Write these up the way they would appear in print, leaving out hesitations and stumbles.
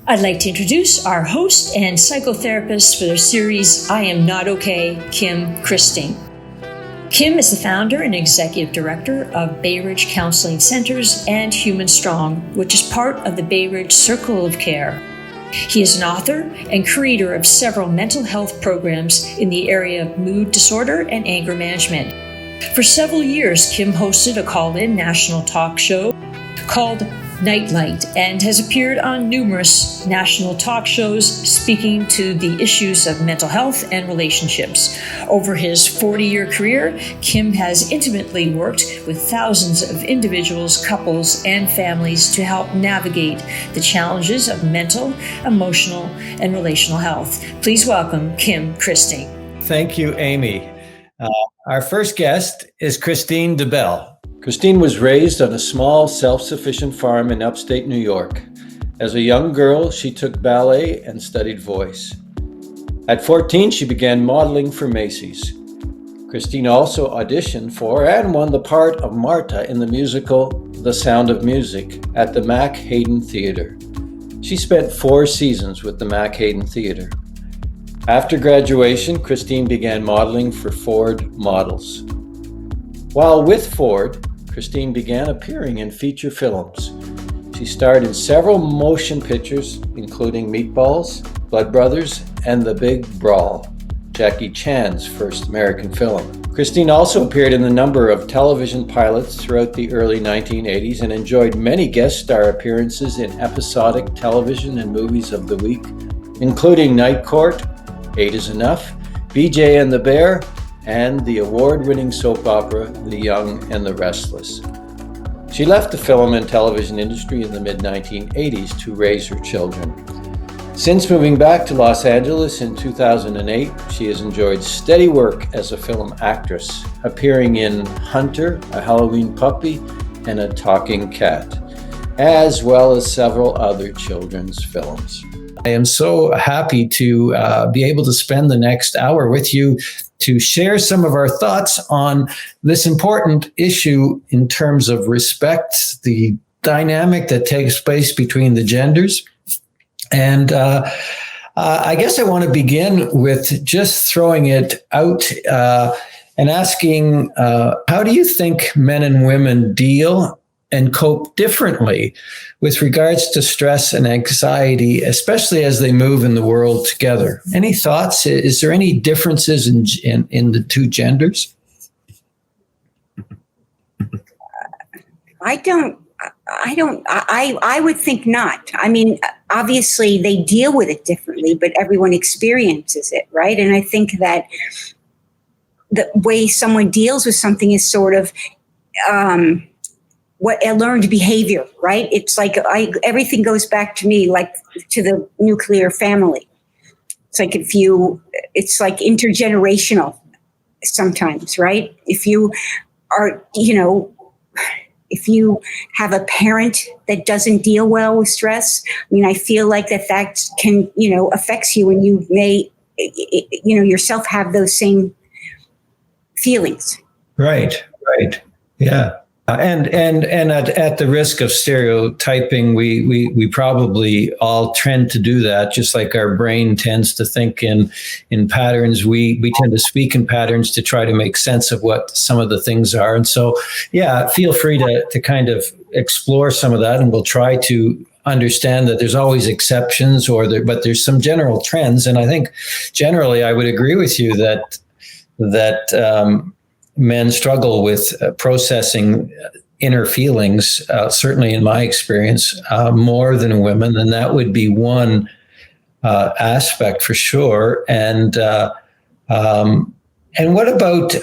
I'd like to introduce our host and psychotherapist for their series, I Am Not Okay, Kim Christine. Kim is the founder and executive director of Bay Ridge Counseling Centers and Human Strong, which is part of the Bay Ridge Circle of Care. He is an author and creator of several mental health programs in the area of mood disorder and anger management. For several years, Kim hosted a call-in national talk show called Nightlight and has appeared on numerous national talk shows speaking to the issues of mental health and relationships. Over his 40-year career, Kim has intimately worked with thousands of individuals, couples, and families to help navigate the challenges of mental, emotional, and relational health. Please welcome Kim Christine. Thank you, Amy. Our first guest is Christine DeBell. Christine was raised on a small, self-sufficient farm in upstate New York. As a young girl, she took ballet and studied voice. At 14, she began modeling for Macy's. Christine also auditioned for and won the part of Marta in the musical The Sound of Music at the Mack Hayden Theater. She spent 4 seasons with the Mack Hayden Theater. After graduation, Christine began modeling for Ford Models. While with Ford, Christine began appearing in feature films. She starred in several motion pictures, including Meatballs, Blood Brothers, and The Big Brawl, Jackie Chan's first American film. Christine also appeared in a number of television pilots throughout the early 1980s and enjoyed many guest star appearances in episodic television and movies of the week, including Night Court, 8 is Enough, BJ and the Bear, and the award-winning soap opera, The Young and the Restless. She left the film and television industry in the mid-1980s to raise her children. Since moving back to Los Angeles in 2008, she has enjoyed steady work as a film actress, appearing in Hunter, A Halloween Puppy, and A Talking Cat, as well as several other children's films. I am so happy to be able to spend the next hour with you to share some of our thoughts on this important issue in terms of respect, the dynamic that takes place between the genders. And I guess I want to begin with just throwing it out and asking, how do you think men and women deal and cope differently with regards to stress and anxiety, especially as they move in the world together? Any thoughts? Is there any differences in the two genders? I would think not. I mean, obviously they deal with it differently, but everyone experiences it, right? And I think that the way someone deals with something is sort of, what a learned behavior, right? It's like everything goes back to me, like to the nuclear family. It's like it's like intergenerational sometimes, right? If you are, if you have a parent that doesn't deal well with stress, I mean, I feel like that can, affects you, and you may, yourself have those same feelings. Right. Yeah. And at the risk of stereotyping, we probably all tend to do that. Just like our brain tends to think in patterns, we tend to speak in patterns to try to make sense of what some of the things are. And so, yeah, feel free to kind of explore some of that, and we'll try to understand that there's always exceptions, but there's some general trends. And I think generally, I would agree with you that men struggle with processing inner feelings, certainly in my experience, more than women. And that would be one aspect for sure. And what about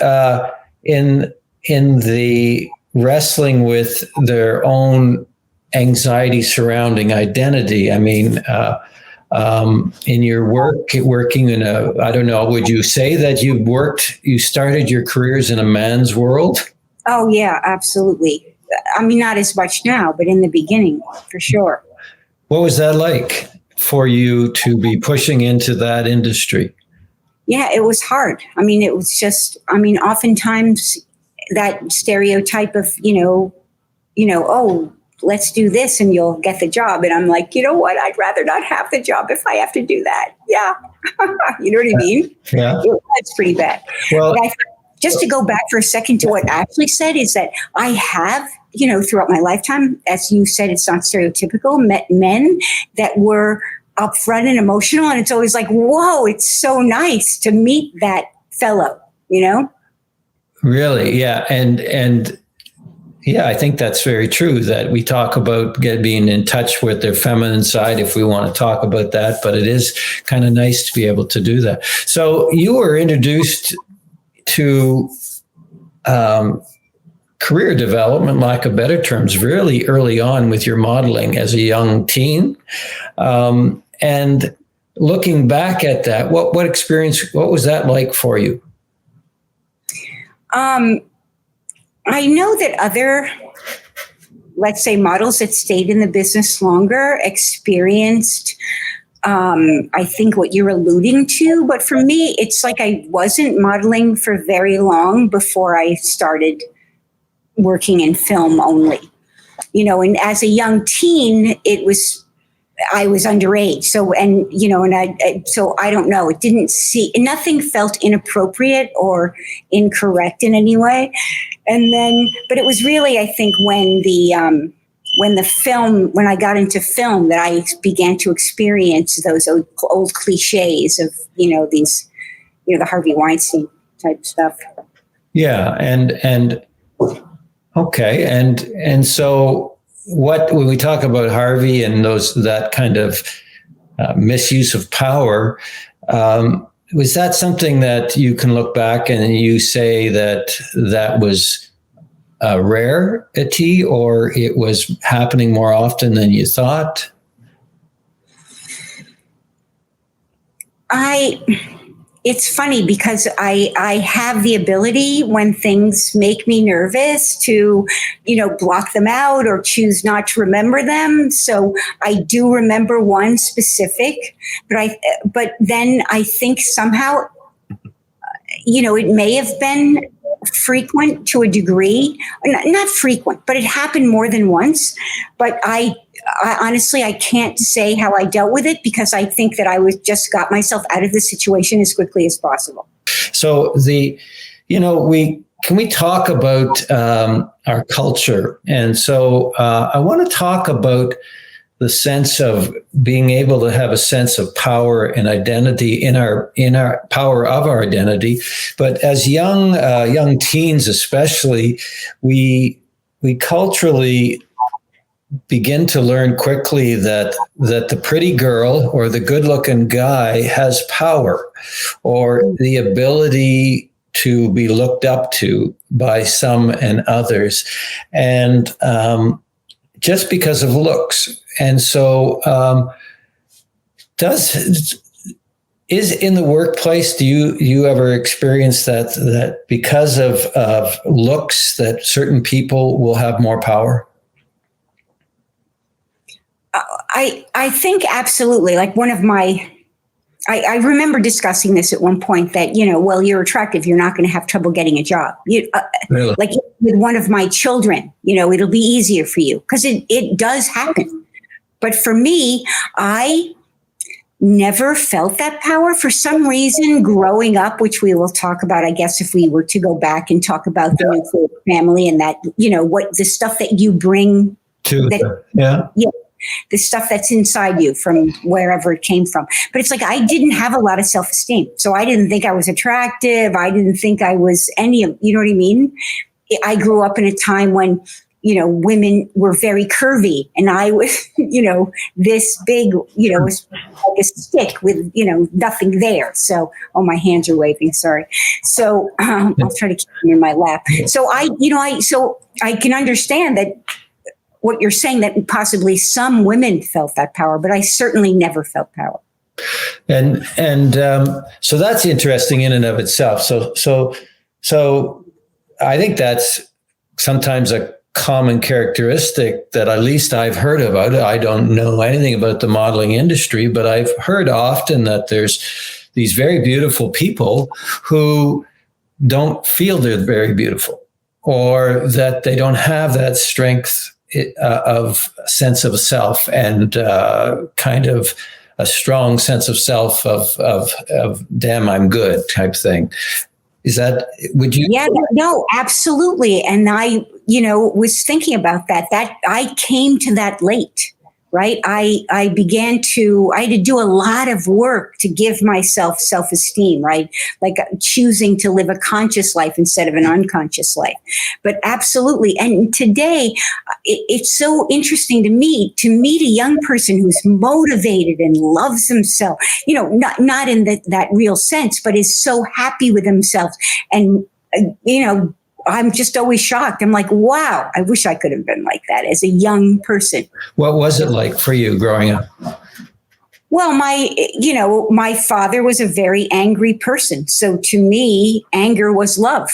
in the wrestling with their own anxiety surrounding identity? I mean, in your working in I don't know, would you say that you started your careers in a man's world? Oh, yeah, absolutely. I mean, not as much now, but in the beginning, for sure. What was that like for you to be pushing into that industry? Yeah, it was hard. I mean, it was just, oftentimes that stereotype of, oh, let's do this and you'll get the job. And I'm like, you know what? I'd rather not have the job if I have to do that. Yeah. You know what I mean? Yeah. That's pretty bad. Well, But just to go back for a second to what Ashley said is that I have, throughout my lifetime, as you said, it's not stereotypical, met men that were upfront and emotional. And it's always like, whoa, it's so nice to meet that fellow, Really? Yeah. And yeah, I think that's very true that we talk about being in touch with their feminine side if we want to talk about that, but it is kind of nice to be able to do that. So you were introduced to career development, lack of better terms, really early on with your modeling as a young teen. And looking back at that, what was that like for you? I know that other, let's say, models that stayed in the business longer experienced, I think, what you're alluding to. But for me, it's like I wasn't modeling for very long before I started working in film only. And as a young teen, I was underage. So, so I don't know, nothing felt inappropriate or incorrect in any way. And then, but it was really, I think, when I got into film that I began to experience those old cliches of, these, the Harvey Weinstein type stuff. Yeah. And okay. And so when we talk about Harvey and that kind of misuse of power, was that something that you can look back and you say that was rarity, or it was happening more often than you thought? It's funny because I have the ability when things make me nervous to, block them out or choose not to remember them. So I do remember one specific, but then I think somehow, it may have been frequent to a degree, not frequent, but it happened more than once. But I honestly, I can't say how I dealt with it because I think that I got myself out of the situation as quickly as possible. So can we talk about our culture? And so I want to talk about the sense of being able to have a sense of power and identity in our power of our identity. But as young teens, especially, we culturally begin to learn quickly that the pretty girl or the good-looking guy has power or the ability to be looked up to by some and others, and just because of looks. And so is in the workplace, do you ever experience that because of looks that certain people will have more power? I think absolutely. Like I remember discussing this at one point that, well, you're attractive, you're not going to have trouble getting a job. Really? Like with one of my children, it'll be easier for you because it does happen. But for me, I never felt that power for some reason growing up, which we will talk about, I guess, if we were to go back and talk about the nuclear family and that, what the stuff that you bring to the stuff that's inside you from wherever it came from. But it's like, I didn't have a lot of self-esteem. So I didn't think I was attractive. I didn't think I was you know what I mean? I grew up in a time when, women were very curvy and I was, this big, was like a stick with, nothing there. So, my hands are waving. Sorry. So I'll try to keep them in my lap. So I can understand that what you're saying, that possibly some women felt that power, but I certainly never felt power. And so that's interesting in and of itself. So I think that's sometimes a common characteristic that at least I've heard about. I don't know anything about the modeling industry, but I've heard often that there's these very beautiful people who don't feel they're very beautiful, or that they don't have that strength of sense of self and kind of a strong sense of self of damn, I'm good type thing. Is that, would you? Yeah, no, absolutely. And I, was thinking about that I came to that late, right? I had to do a lot of work to give myself self-esteem, right? Like choosing to live a conscious life instead of an unconscious life. But absolutely. And today it's so interesting to meet a young person who's motivated and loves himself, not in that real sense, but is so happy with themselves. And, I'm just always shocked. I'm like, wow, I wish I could have been like that as a young person. What was it like for you growing up? Well, my father was a very angry person. So to me, anger was love.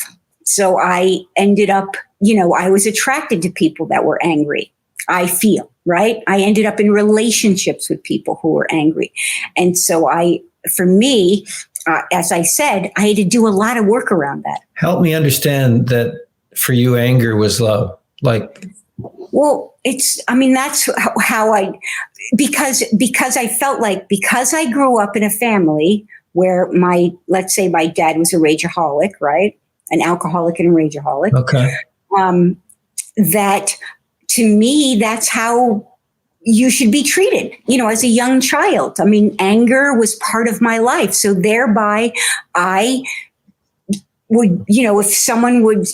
So I ended up, I was attracted to people that were angry. I feel, right? I ended up in relationships with people who were angry. And so for me, as I said, I had to do a lot of work around that. Help me understand that for you, anger was love. Like, well, that's how because I felt like, because I grew up in a family where let's say my dad was a rageaholic, right? An alcoholic and a rageaholic. okay. That to me, that's how you should be treated, as a young child. I mean, anger was part of my life. So thereby I would, if someone would,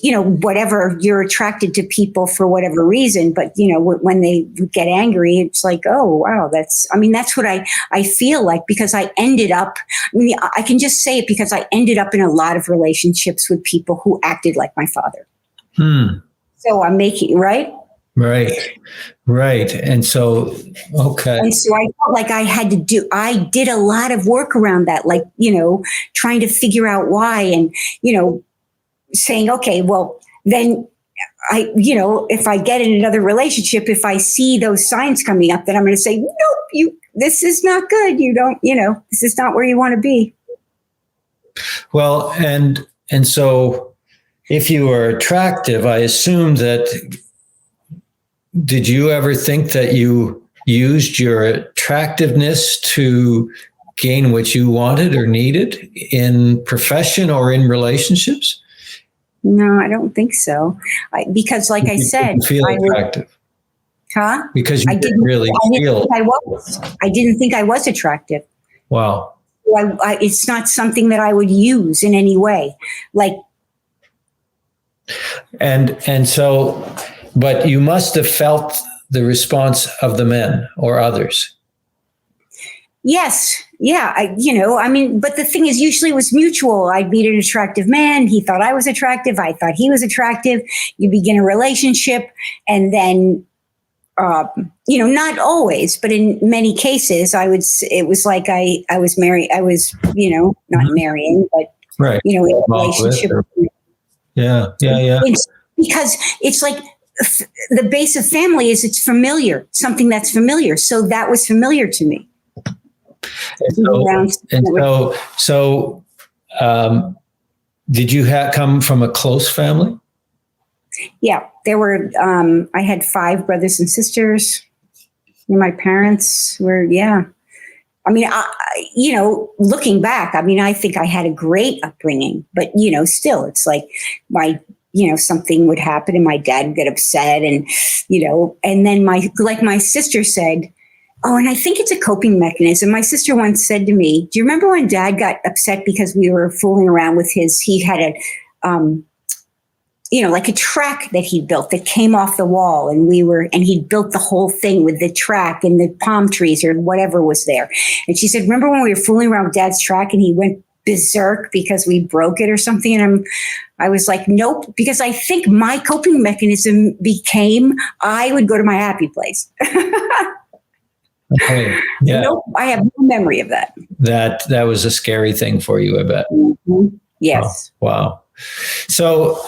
whatever, you're attracted to people for whatever reason, but when they get angry, it's like, oh, wow, that's what I feel like, because I ended up, I can just say it because I ended up in a lot of relationships with people who acted like my father. So I'm making, right. And so, okay. And so I felt like I did a lot of work around that, like, trying to figure out why and, saying, okay, well, then if I get in another relationship, if I see those signs coming up, then I'm going to say, nope, this is not good. You don't, this is not where you want to be. Well, and so if you were attractive, I assume that, did you ever think that you used your attractiveness to gain what you wanted or needed in profession or in relationships? No, I don't think so. Because like I said, feel attractive. Because you didn't really feel. I didn't think I was attractive. Wow. It's not something that I would use in any way. Like. And so, but you must have felt the response of the men or others. Yes. Yeah. But the thing is, usually it was mutual. I'd meet an attractive man. He thought I was attractive. I thought he was attractive. You begin a relationship, and then, not always, but in many cases, it was like I was married. I was, not marrying, but, right. In a relationship. Yeah. Because it's like, the base of family is it's familiar, something that's familiar. So that was familiar to me. So, did you come from a close family? Yeah, there were, I had 5 brothers and sisters. My parents were, yeah. Looking back, I think I had a great upbringing, but, still it's like something would happen and my dad would get upset and, and then my sister said, oh, and I think it's a coping mechanism. My sister once said to me, do you remember when Dad got upset because we were fooling around with he had like a track that he built that came off the wall, and he'd built the whole thing with the track and the palm trees or whatever was there. And she said, remember when we were fooling around with Dad's track and he went berserk because we broke it or something? And I was like, nope, because I think my coping mechanism became, I would go to my happy place. Okay. Yeah. Nope, I have no memory of that. That was a scary thing for you, I bet. Mm-hmm. Yes. Oh, wow. So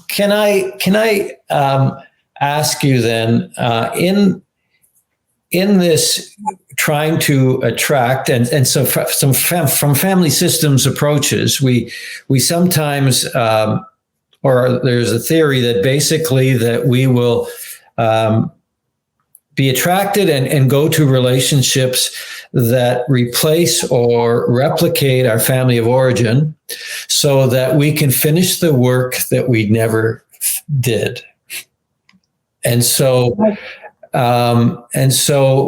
can I ask you then, in this trying to attract, and so from family systems approaches, we sometimes, or there's a theory that basically that we will be attracted and go to relationships that replace or replicate our family of origin so that we can finish the work that we never did. And so,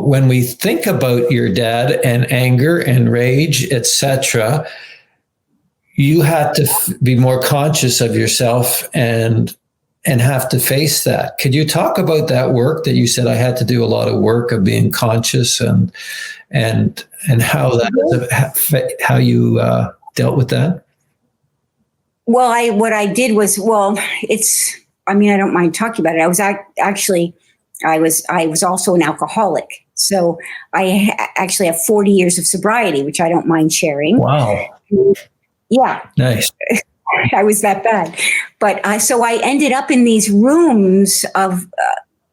when we think about your dad and anger and rage, etc., you had to be more conscious of yourself and have to face that. Could you talk about that work that you said I had to do a lot of work of being conscious and how that how you dealt with that? Well, what I did was, I don't mind talking about it. I was I was also an alcoholic. So I actually have 40 years of sobriety, which I don't mind sharing. Wow. Yeah. Nice. I was that bad. But so I ended up in these rooms of,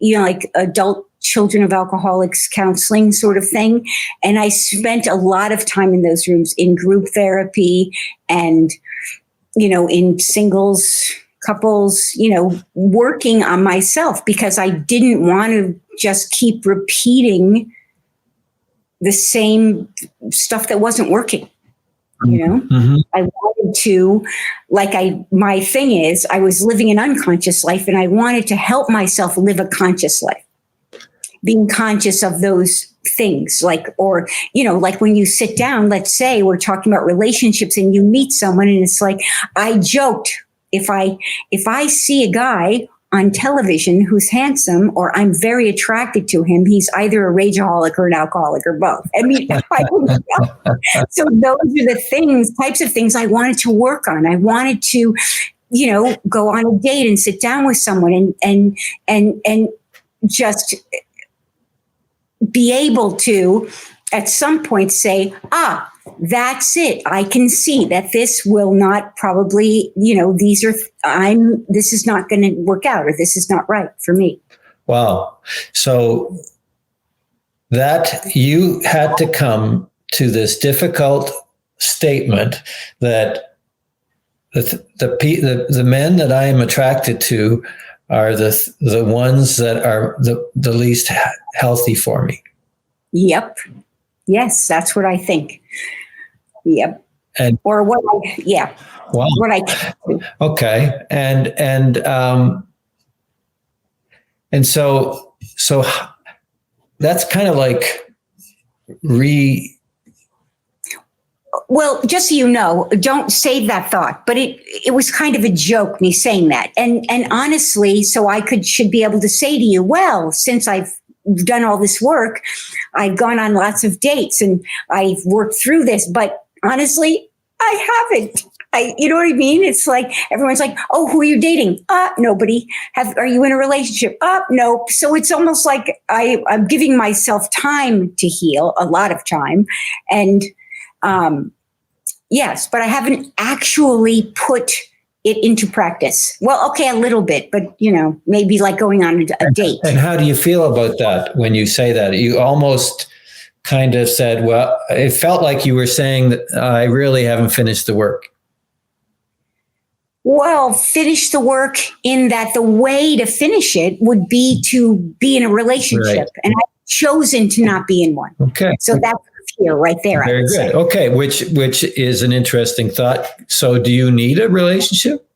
like adult children of alcoholics counseling sort of thing. And I spent a lot of time in those rooms in group therapy and, in singles, couples, working on myself because I didn't want to just keep repeating the same stuff that wasn't working. Mm-hmm. I wanted to, my thing is, I was living an unconscious life and I wanted to help myself live a conscious life, being conscious of those things, like when you sit down, let's say we're talking about relationships and you meet someone and it's like, I joked, if I see a guy on television who's handsome or I'm very attracted to him, he's either a rageaholic or an alcoholic or both. I mean, so those are the types of things I wanted to work on. I wanted to, go on a date and sit down with someone and just be able to at some point say, that's it. I can see that this will not probably, this is not going to work out or this is not right for me. Wow. So that you had to come to this difficult statement that the men that I am attracted to are the ones that are the least healthy for me. Yep. Yes, that's what I think. Yep. Wow. What I okay. And so that's kind of like Well, just so you know, don't save that thought, but it was kind of a joke, me saying that. And honestly, so I should be able to say to you, well, since I've done all this work, I've gone on lots of dates and I've worked through this, but honestly, I haven't. You know what I mean? It's like, everyone's like, oh, who are you dating? Nobody. Are you in a relationship? Nope. So it's almost like I'm giving myself time to heal, a lot of time. And, yes, but I haven't actually put it into practice. Well, okay, a little bit, but maybe like going on a date. And how do you feel about that when you say that? You almost kind of said, well, it felt like you were saying that I really haven't finished the work. Well, finish the work in that the way to finish it would be to be in a relationship. Right. And I've chosen to not be in one. Okay. So that's here, right there. Very good. Say. Okay. Which is an interesting thought. So do you need a relationship?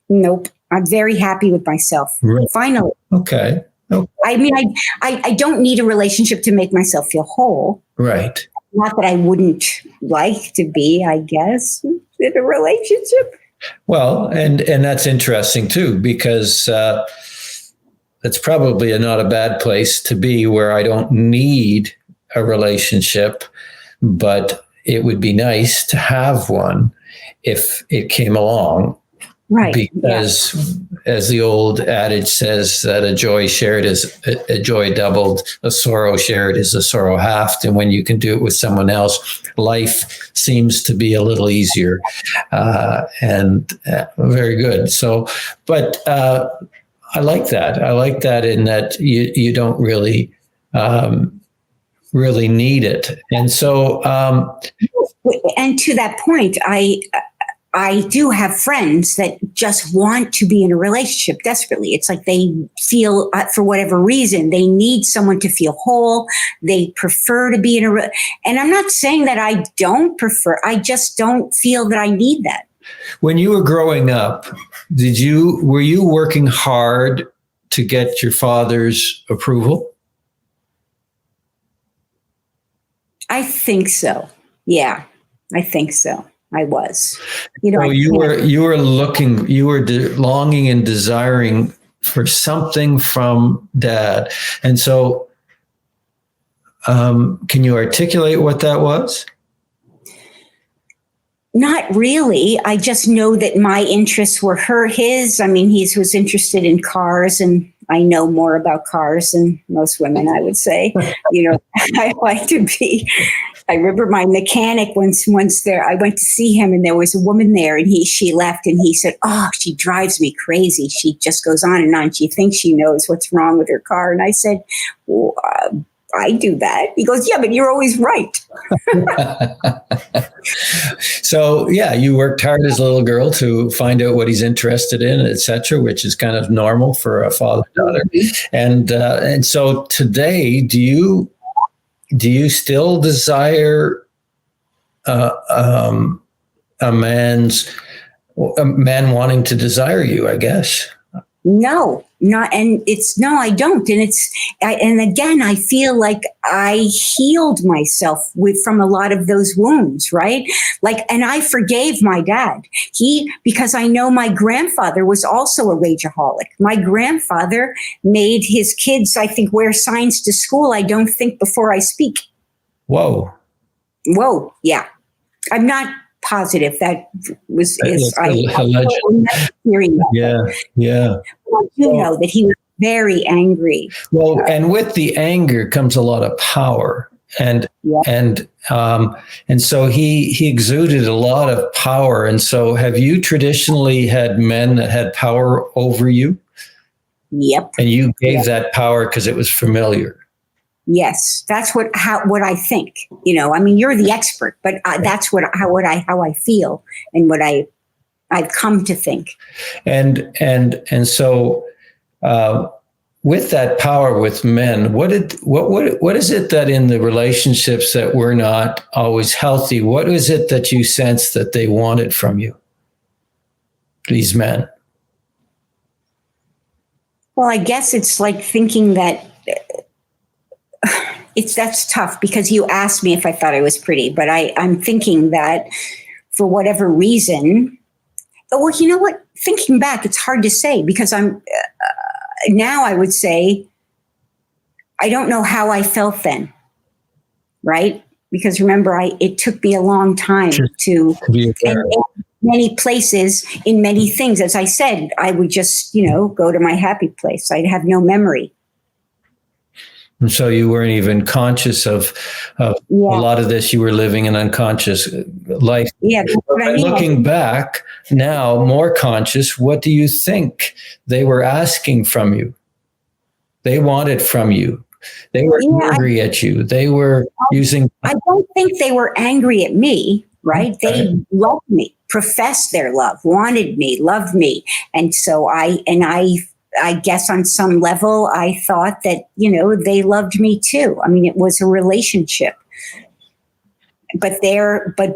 Nope. I'm very happy with myself. Right. Finally. Okay. I mean, I don't need a relationship to make myself feel whole. Right. Not that I wouldn't like to be, I guess, in a relationship. Well, and that's interesting too, because it's probably not a bad place to be where I don't need a relationship, but it would be nice to have one if it came along. Right. Because as the old adage says, that a joy shared is a joy doubled, a sorrow shared is a sorrow halved. And when you can do it with someone else, life seems to be a little easier. Very good. So, but I like that. I like that in that you don't really need it. And so, and to that point, I do have friends that just want to be in a relationship desperately. It's like they feel, for whatever reason, they need someone to feel whole. They prefer to be in and I'm not saying that I don't prefer, I just don't feel that I need that. When you were growing up, were you working hard to get your father's approval? I think so. Yeah, I think so. I was. So you were longing and desiring for something from Dad. And so can you articulate what that was? Not really. I just know that my interests were his. I mean, he was interested in cars, and I know more about cars than most women, I would say. I like to be. I remember my mechanic once there. I went to see him, and there was a woman there, and she left, and he said, "Oh, she drives me crazy. She just goes on and on. She thinks she knows what's wrong with her car." And I said, well, I do that. He goes, "Yeah, but you're always right." So, yeah, you worked hard as a little girl to find out what he's interested in, et cetera, which is kind of normal for a father-daughter. Mm-hmm. And so today, do you still desire a man wanting to desire you, I guess? No, I don't. And again, I feel like I healed myself from a lot of those wounds, right? And I forgave my dad. Because I know my grandfather was also a rageaholic. My grandfather made his kids, I think, wear signs to school. I don't think before I speak. Whoa. Yeah. I'm not positive that was hearing that. Yeah. Well, you know that he was very angry. Well, and with the anger comes a lot of power, and so he exuded a lot of power. And so, have you traditionally had men that had power over you? Yep. And you gave that power because it was familiar. Yes, that's what I think. I mean, you're the expert, but that's how I feel and what I've come to think. And so, with that power with men, what is it that in the relationships that were not always healthy? What is it that you sense that they wanted from you, these men? Well, I guess it's like thinking that. That's tough because you asked me if I thought I was pretty, but I'm thinking that for whatever reason, well, you know what? Thinking back, it's hard to say because now I would say, I don't know how I felt then, right? Because remember, it took me a long time to be in many places, in many things. As I said, I would just, go to my happy place. I'd have no memory. And so you weren't even conscious of a lot of this. You were living an unconscious life. Yeah. Looking back now, more conscious, what do you think they were asking from you? They wanted from you. They were angry at you. They were using. I don't think they were angry at me, right? They loved me, professed their love, wanted me, loved me. And so I guess on some level, I thought that, they loved me too. I mean, it was a relationship, but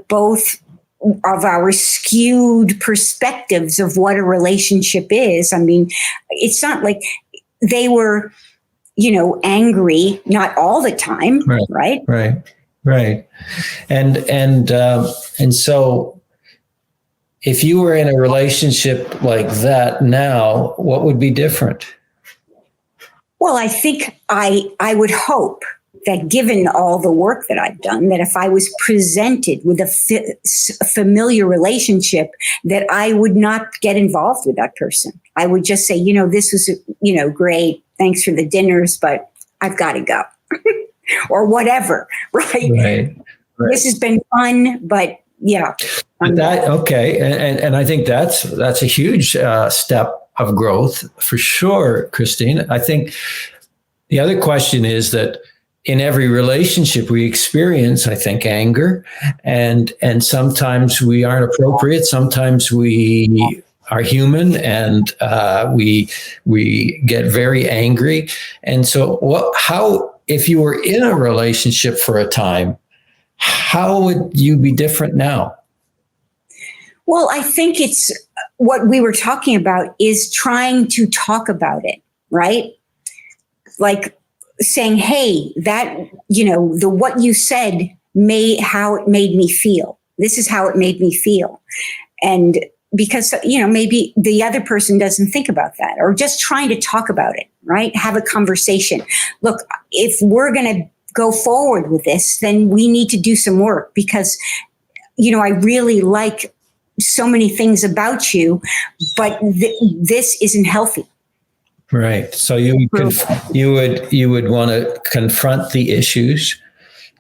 both of our skewed perspectives of what a relationship is. I mean, it's not like they were, angry, not all the time. Right. And so, if you were in a relationship like that now, what would be different? Well, I think I would hope that given all the work that I've done, that if I was presented with a familiar relationship, that I would not get involved with that person. I would just say, this was, great. Thanks for the dinners, but I've got to go or whatever. Right. This has been fun, but yeah. And I think that's a huge step of growth for sure, Christine. I think the other question is that in every relationship we experience, I think, anger, and sometimes we aren't appropriate. Sometimes we are human, and we get very angry. And so, how, if you were in a relationship for a time, how would you be different now? Well, I think it's what we were talking about is trying to talk about it, right? Like saying, hey, that, the what you said how it made me feel. This is how it made me feel. And because, maybe the other person doesn't think about that, or just trying to talk about it, right? Have a conversation. Look, if we're going to go forward with this, then we need to do some work because, I really like so many things about you, but this isn't healthy. Right. So you would want to confront the issues.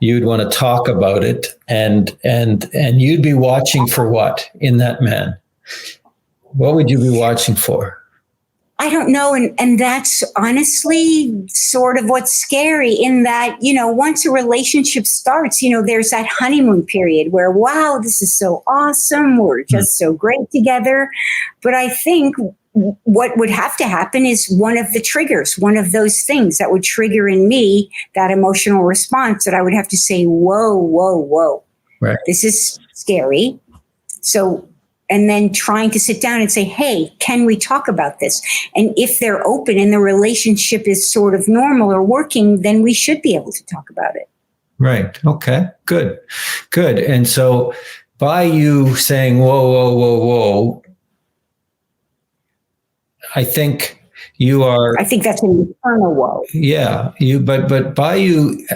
You'd want to talk about it, and you'd be watching for what in that man? What would you be watching for? I don't know. And that's honestly sort of what's scary in that, once a relationship starts, there's that honeymoon period where, wow, this is so awesome. We're just so great together. But I think what would have to happen is one of the triggers, one of those things that would trigger in me that emotional response that I would have to say, whoa, whoa, whoa, right. This is scary. So, and then trying to sit down and say, hey, can we talk about this? And if they're open and the relationship is sort of normal or working, then we should be able to talk about it. Right. Okay. Good. And so by you saying, whoa, whoa, whoa, whoa, I think that's an eternal whoa. Yeah. But by you,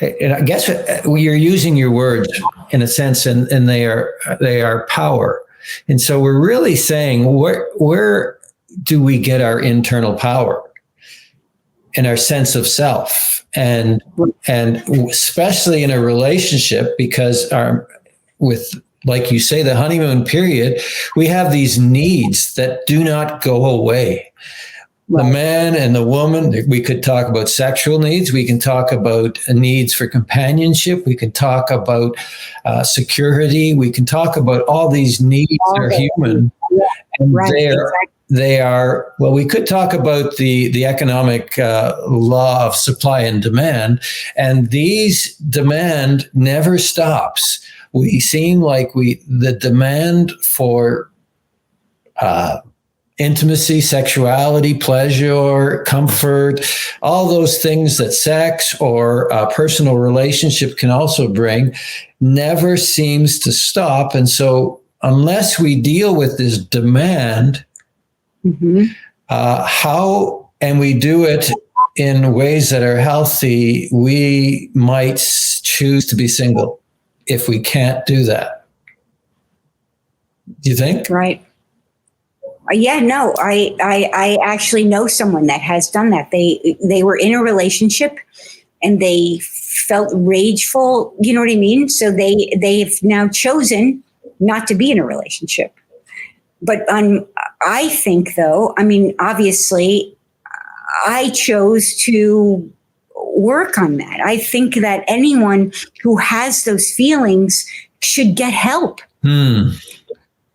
and I guess you're using your words in a sense, and they are power. And so we're really saying, where do we get our internal power and our sense of self? And especially in a relationship, because like you say, the honeymoon period, we have these needs that do not go away. The man and the woman, we could talk about sexual needs. We can talk about needs for companionship. We can talk about security. We can talk about all these needs are human. Yeah. And Right. they are, well, we could talk about the economic law of supply and demand. And these demand never stops. We seem like the demand for intimacy, sexuality, pleasure, comfort, all those things that sex or a personal relationship can also bring, never seems to stop. And so unless we deal with this demand, how, and we do it in ways that are healthy, we might choose to be single if we can't do that. Do you think? Right. Yeah, no, I actually know someone that has done that. They were in a relationship and they felt rageful, you know what I mean? So they've now chosen not to be in a relationship. But I think though, I mean, obviously I chose to work on that. I think that anyone who has those feelings should get help.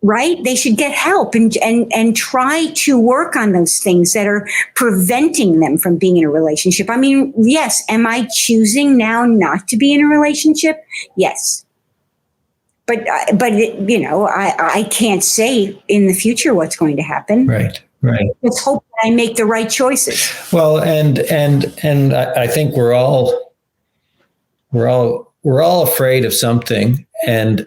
Right? They should get help and try to work on those things that are preventing them from being in a relationship. I mean, yes, am I choosing now not to be in a relationship? Yes. But I can't say in the future what's going to happen. Right. Let's hope that I make the right choices. Well, and I think we're all afraid of something, and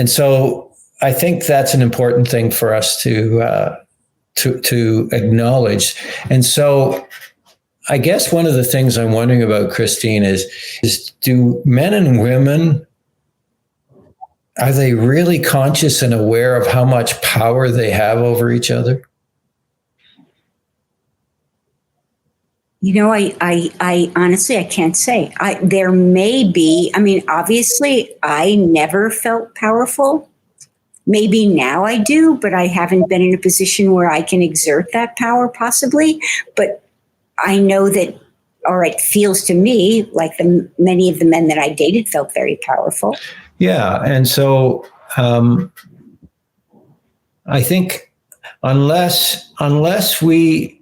so I think that's an important thing for us to acknowledge. And so I guess one of the things I'm wondering about, Christine, is do men and women, are they really conscious and aware of how much power they have over each other? You know, I honestly, I can't say. There may be, I mean, obviously, I never felt powerful. maybe now I do, but I haven't been in a position where I can exert that power possibly. But I know that, or it feels to me like many of the men that I dated felt very powerful. Yeah. And so I think unless we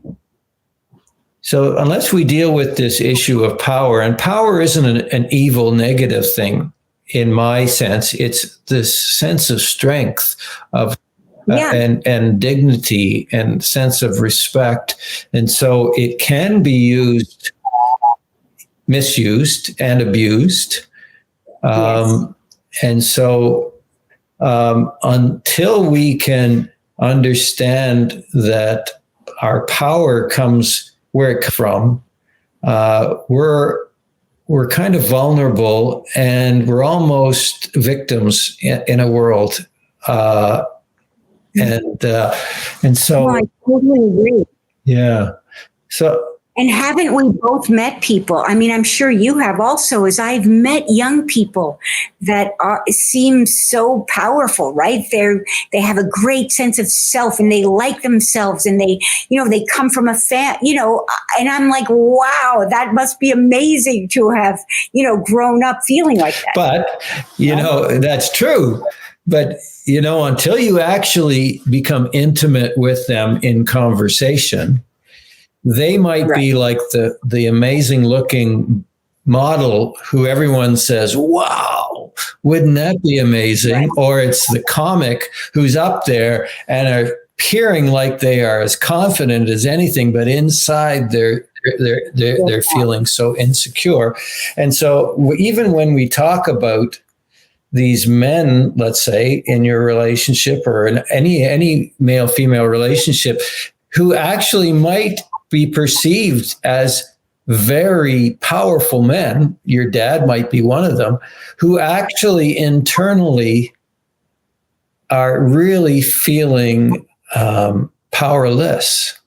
deal with this issue of power, and power isn't an evil, negative thing in my sense, it's this sense of strength of and dignity and sense of respect. And so it can be misused and abused. And so until we can understand that our power comes where it comes from, we're kind of vulnerable, and we're almost victims in a world. And so I totally agree. Yeah. So, and haven't we both met people? I mean, I'm sure you have also, as I've met young people that seem so powerful, right? They have a great sense of self, and they like themselves, and they come from a and I'm like, wow, that must be amazing to have, grown up feeling like that. But, that's true. But, until you actually become intimate with them in conversation, they might be like the amazing looking model who everyone says, wow, wouldn't that be amazing? Right. Or it's the comic who's up there and are appearing like they are as confident as anything, but inside they're feeling so insecure. And so even when we talk about these men, let's say in your relationship or in any male-female relationship, who actually might be perceived as very powerful men, your dad might be one of them, who actually internally are really feeling powerless.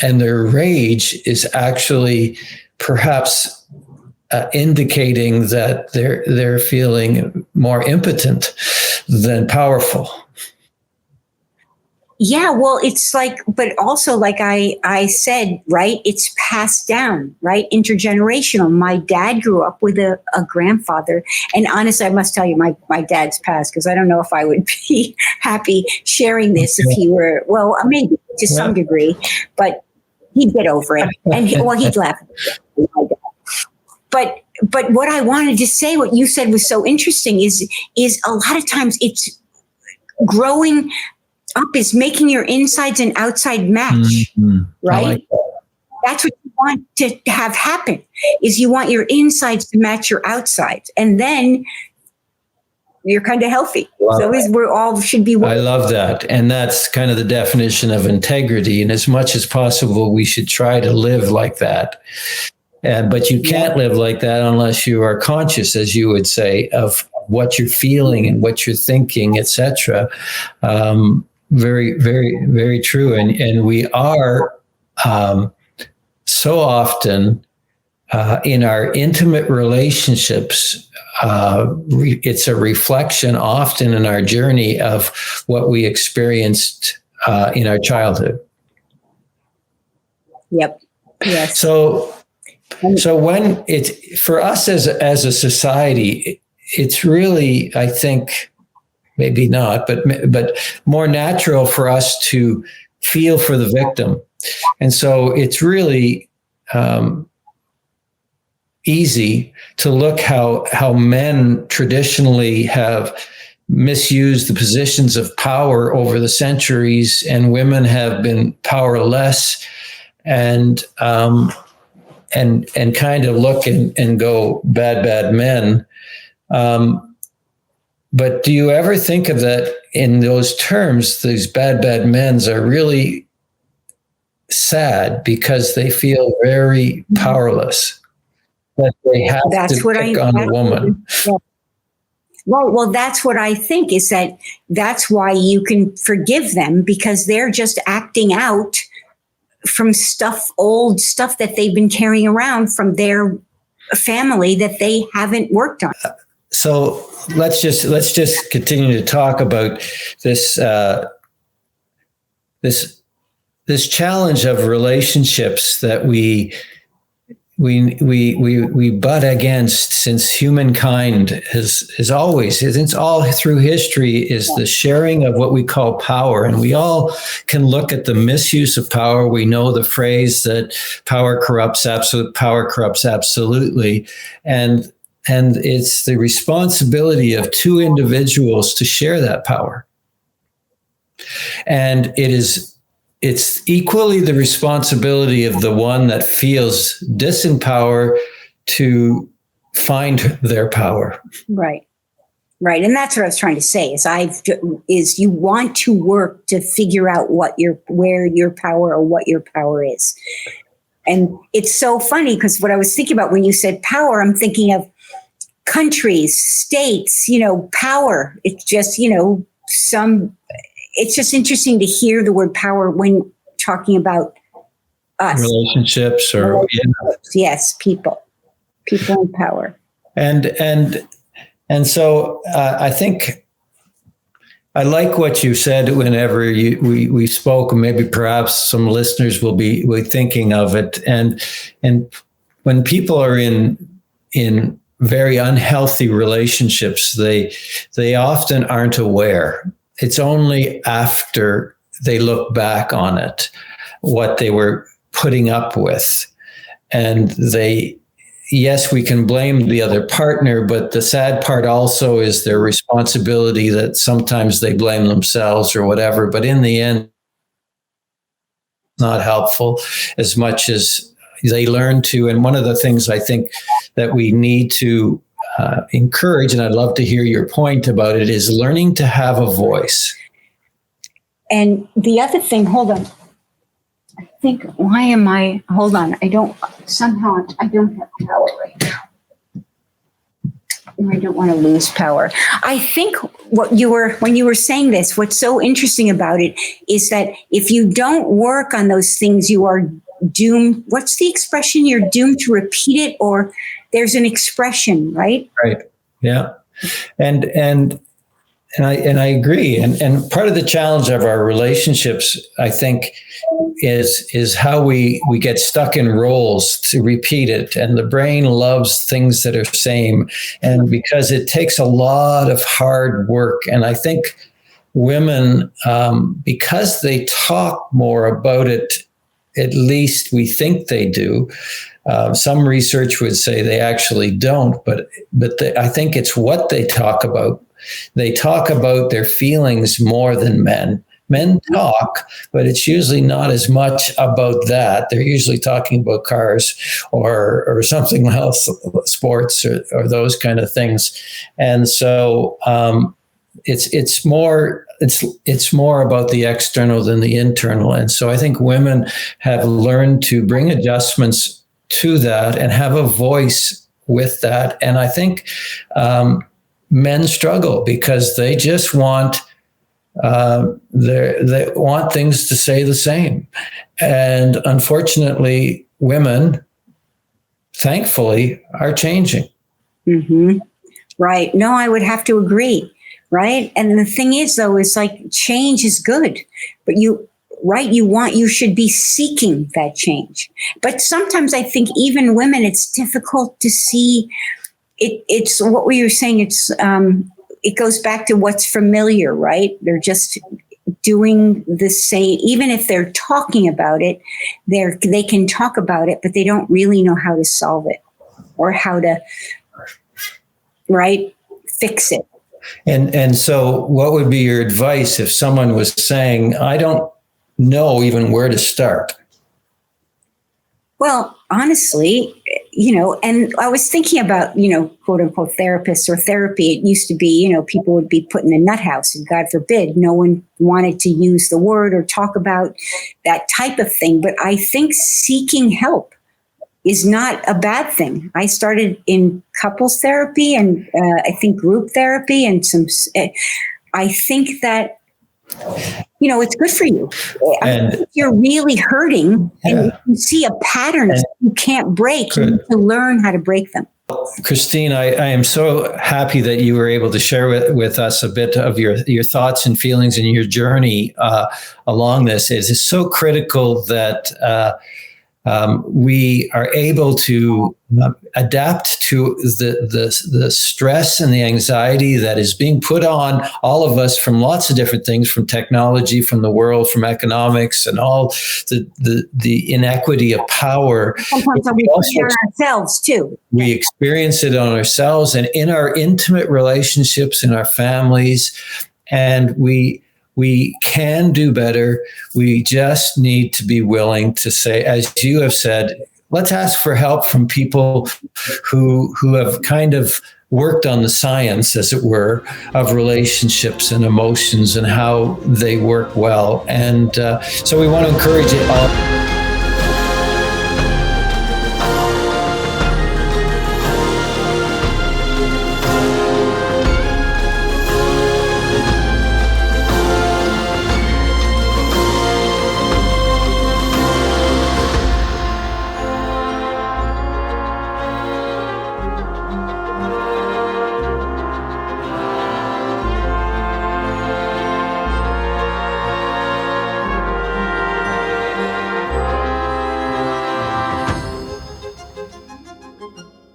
And their rage is actually perhaps indicating that they're feeling more impotent than powerful. Yeah, well, it's like, but also like I said, right, it's passed down, right, intergenerational. My dad grew up with a grandfather, and honestly, I must tell you, my dad's passed, because I don't know if I would be happy sharing this if he were, well, maybe to some degree, but he'd get over it, and he'd laugh at it. But what I wanted to say, what you said was so interesting, is a lot of times it's growing up is making your insides and outside match, right? Like that's what you want to have happen, is you want your insides to match your outsides, and then you're kind of healthy. So we're all should be. I love that. And that's kind of the definition of integrity. And as much as possible, we should try to live like that. But you can't live like that unless you are conscious, as you would say, of what you're feeling and what you're thinking, etc. Very, very, very true. And we are so often in our intimate relationships, it's a reflection often in our journey of what we experienced in our childhood. Yep. Yes. So when it's for us as a society, it's really, I think, maybe not, but more natural for us to feel for the victim. And so it's really easy to look how men traditionally have misused the positions of power over the centuries, and women have been powerless, and kind of look and go, bad men. But do you ever think of that in those terms? These bad men are really sad because they feel very powerless, that they have to pick on a woman. Yeah. Well, that's what I think, is that's why you can forgive them, because they're just acting out from old stuff that they've been carrying around from their family that they haven't worked on. so let's just continue to talk about this this challenge of relationships that we butt against since humankind has always, since all through history, is the sharing of what we call power. And we all can look at the misuse of power. We know the phrase that power corrupts absolutely. And it's the responsibility of two individuals to share that power. And it's equally the responsibility of the one that feels disempowered to find their power. Right. Right. And that's what I was trying to say is you want to work to figure out where your power or what your power is. And it's so funny because what I was thinking about when you said power, I'm thinking of countries, states, power. It's just, it's just interesting to hear the word power when talking about us. Relationships. Yes, people in power. And so I think I like what you said whenever we spoke, and maybe perhaps some listeners will be thinking of it. And when people are in very unhealthy relationships, they often aren't aware. It's only after they look back on it, what they were putting up with. And yes, we can blame the other partner, but the sad part also is their responsibility that sometimes they blame themselves or whatever. But in the end, it's not helpful as much as they learn to. And one of the things I think that we need to encourage, and I'd love to hear your point about it, is learning to have a voice. And the other thing, hold on. I think, hold on. I don't have power right now. I don't want to lose power. I think when you were saying this, what's so interesting about it is that if you don't work on those things, you are doomed. What's the expression? You're doomed to repeat it, or there's an expression, right? Right. Yeah. And I agree. And part of the challenge of our relationships, I think, is how we get stuck in roles to repeat it. And the brain loves things that are same. And because it takes a lot of hard work. And I think women, because they talk more about it, at least we think they do. Some research would say they actually don't, but I think it's what they talk about. They talk about their feelings more than men. Men talk, but it's usually not as much about that. They're usually talking about cars or something else, sports or those kind of things. And so it's more about the external than the internal. And so I think women have learned to bring adjustments to that and have a voice with that. And I think men struggle because they just want they want things to stay the same. And unfortunately, women, thankfully, are changing. Mm-hmm. Right. No, I would have to agree. Right. And the thing is, though, is like change is good, but you should be seeking that change. But sometimes I think even women, it's difficult to see it. It's what were you saying? It goes back to what's familiar, right? They're just doing the same, even if they're talking about it, they can talk about it, but they don't really know how to solve it or how to, fix it. And so what would be your advice if someone was saying, I don't know even where to start? Well, honestly, and I was thinking about, quote unquote therapists or therapy. It used to be, people would be put in a nut house, and God forbid, no one wanted to use the word or talk about that type of thing. But I think seeking help is not a bad thing. I started in couples therapy and I think group therapy and I think that, it's good for you. If you're really hurting and you see a pattern you can't break, you need to learn how to break them. Christine, I am so happy that you were able to share with us a bit of your thoughts and feelings and your journey along this. It is so critical that we are able to adapt to the stress and the anxiety that is being put on all of us from lots of different things, from technology, from the world, from economics, and all the inequity of power. Sometimes we put it on ourselves too. We experience it on ourselves and in our intimate relationships, in our families, and we can do better. We just need to be willing to say, as you have said, let's ask for help from people who have kind of worked on the science, as it were, of relationships and emotions and how they work well. And so we want to encourage it all.